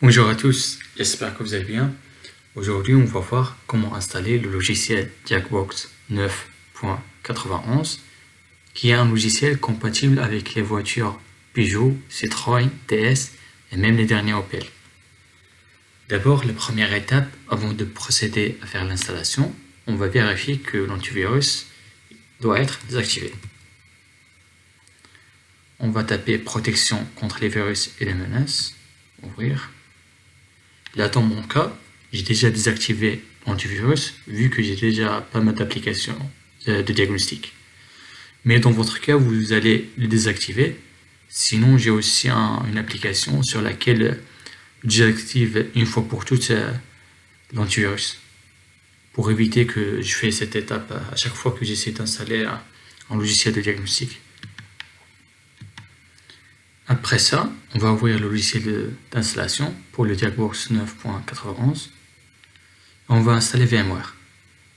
Bonjour à tous, j'espère que vous allez bien. Aujourd'hui, on va voir comment installer le logiciel Jackbox 9.91 qui est un logiciel compatible avec les voitures Peugeot, Citroën, DS et même les derniers Opel. D'abord, la première étape, avant de procéder à faire l'installation, on va vérifier que l'antivirus doit être désactivé. On va taper protection contre les virus et les menaces, ouvrir. Là, dans mon cas, j'ai déjà désactivé l'antivirus vu que j'ai déjà pas mal d'applications de diagnostic. Mais dans votre cas, vous allez le désactiver. Sinon, j'ai aussi une application sur laquelle j'active une fois pour toutes l'antivirus pour éviter que je fais cette étape à chaque fois que j'essaie d'installer un logiciel de diagnostic. Après ça, on va ouvrir le logiciel d'installation pour le Jackbox 9.91. On va installer VMware.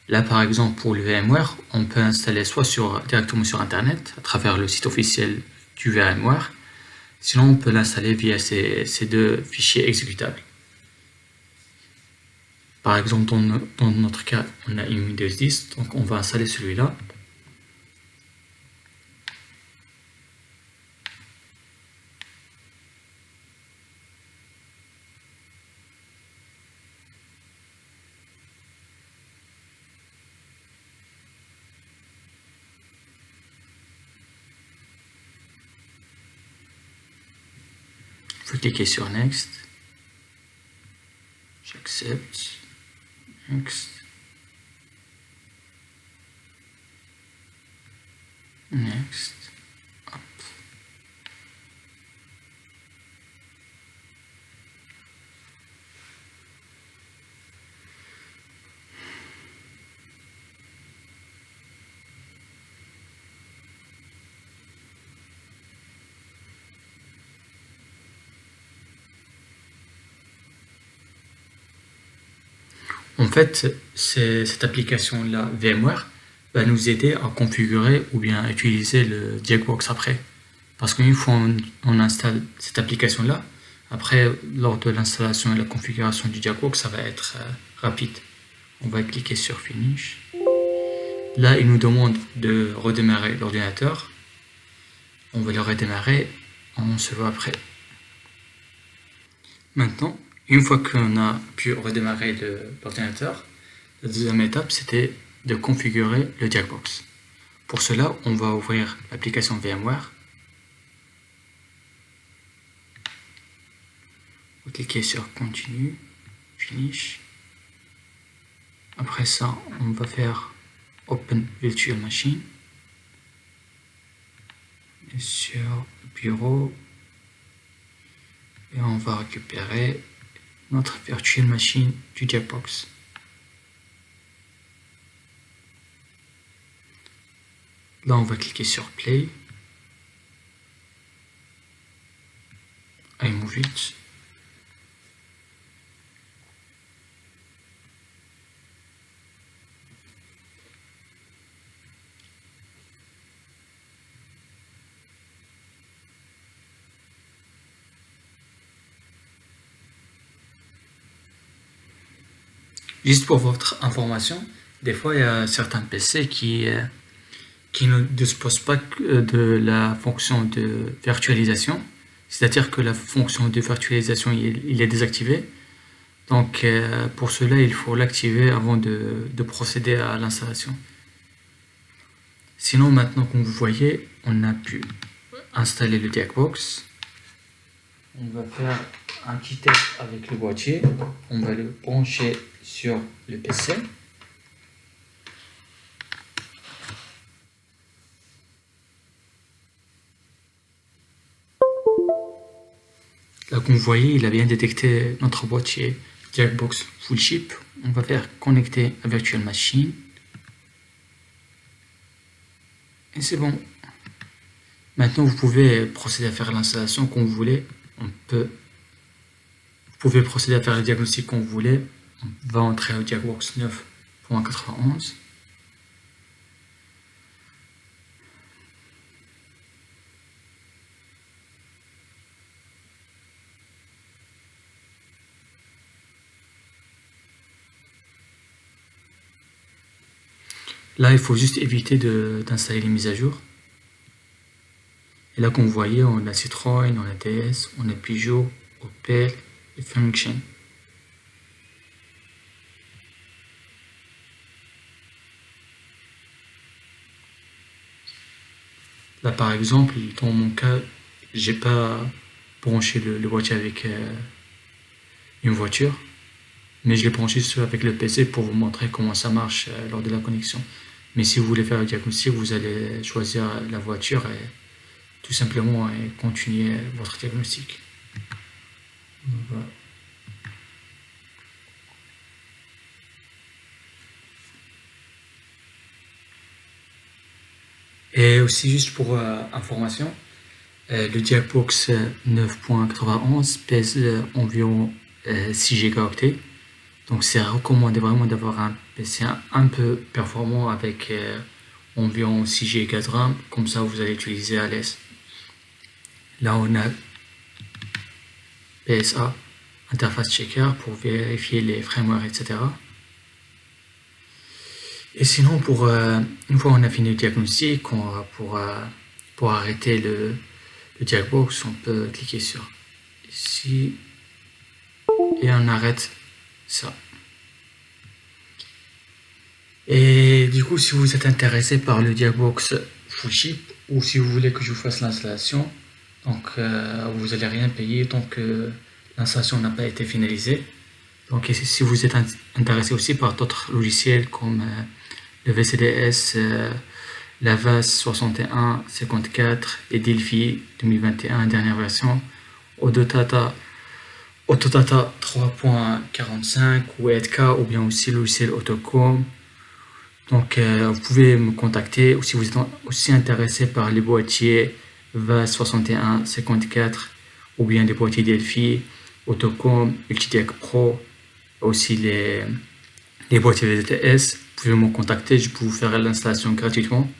Là, par exemple, pour le VMware, on peut installer soit directement sur Internet, à travers le site officiel du VMware. Sinon, on peut l'installer via ces deux fichiers exécutables. Par exemple, dans notre cas, on a Windows 10, donc on va installer celui-là. Il faut cliquer sur Next. J'accepte. Next. Next. Hop. En fait, cette application-là, VMware, va nous aider à configurer ou bien à utiliser le Jackbox après. Parce qu'une fois on installe cette application-là, après, lors de l'installation et la configuration du Jackbox, ça va être rapide. On va cliquer sur Finish. Là, il nous demande de redémarrer l'ordinateur. On va le redémarrer, on se voit après. Maintenant, une fois qu'on a pu redémarrer l'ordinateur, la deuxième étape, c'était de configurer le Jackbox. Pour cela, on va ouvrir l'application VMware. On va cliquer sur Continue, Finish. Après ça, on va faire Open Virtual Machine. Et sur Bureau, et on va récupérer notre Virtual Machine du Jackbox. Là, on va cliquer sur Play. I move it. Juste pour votre information, des fois, il y a certains PC qui ne disposent pas de la fonction de virtualisation. C'est-à-dire que la fonction de virtualisation, il est désactivé. Donc, pour cela, il faut l'activer avant de procéder à l'installation. Sinon, maintenant, comme vous voyez, on a pu installer le Jackbox. On va faire un petit test avec le boîtier. On va le brancher sur le PC. Là, comme vous voyez, il a bien détecté notre boîtier Jackbox Full Chip. On va faire connecter à Virtual Machine. Et c'est bon. Maintenant, vous pouvez procéder à faire l'installation comme vous voulez. Vous pouvez procéder à faire le diagnostic comme vous voulez. On va entrer au Jackbox 9.91. Là, il faut juste éviter d'installer les mises à jour. Et là, comme vous voyez, on a Citroën, on a DS, on a Peugeot, Opel et Function. Là, par exemple, dans mon cas, j'ai pas branché le boîtier avec une voiture, mais je l'ai branché avec le PC pour vous montrer comment ça marche lors de la connexion. Mais si vous voulez faire le diagnostic, vous allez choisir la voiture et tout simplement continuer votre diagnostic. Voilà. Et aussi, juste pour information, le Diagbox 9.91 pèse environ 6 Go. Donc c'est recommandé vraiment d'avoir un PC un peu performant avec environ 6 Go de RAM, comme ça vous allez utiliser à l'aise. Là on a PSA, interface checker pour vérifier les frameworks, etc. Et sinon, une fois on a fini le diagnostic, pour arrêter le Diagbox, on peut cliquer sur ici et on arrête ça. Et du coup, si vous êtes intéressé par le Diagbox full chip ou si vous voulez que je vous fasse l'installation, donc vous n'allez rien payer tant que l'installation n'a pas été finalisée. Donc si vous êtes intéressé aussi par d'autres logiciels comme le VCDS, la VAS 6154 et Delphi 2021 dernière version, Autodata 3.45 ou Edka ou bien aussi le logiciel Autocom. Donc vous pouvez me contacter, ou si vous êtes aussi intéressé par les boîtiers VAS 6154 ou bien des boîtiers Delphi, Autocom, Ultideck Pro, aussi les boîtiers VTS, vous pouvez me contacter, je peux vous faire l'installation gratuitement.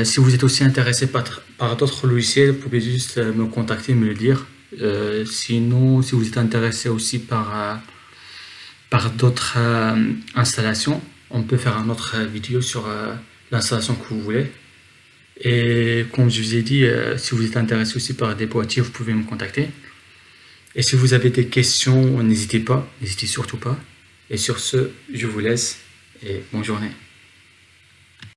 Si vous êtes aussi intéressé par d'autres logiciels, vous pouvez juste me contacter et me le dire. Sinon, si vous êtes intéressé aussi par d'autres installations, on peut faire une autre vidéo sur l'installation que vous voulez. Et comme je vous ai dit, si vous êtes intéressé aussi par des boîtiers, vous pouvez me contacter. Et si vous avez des questions, n'hésitez surtout pas. Et sur ce, je vous laisse et bonne journée.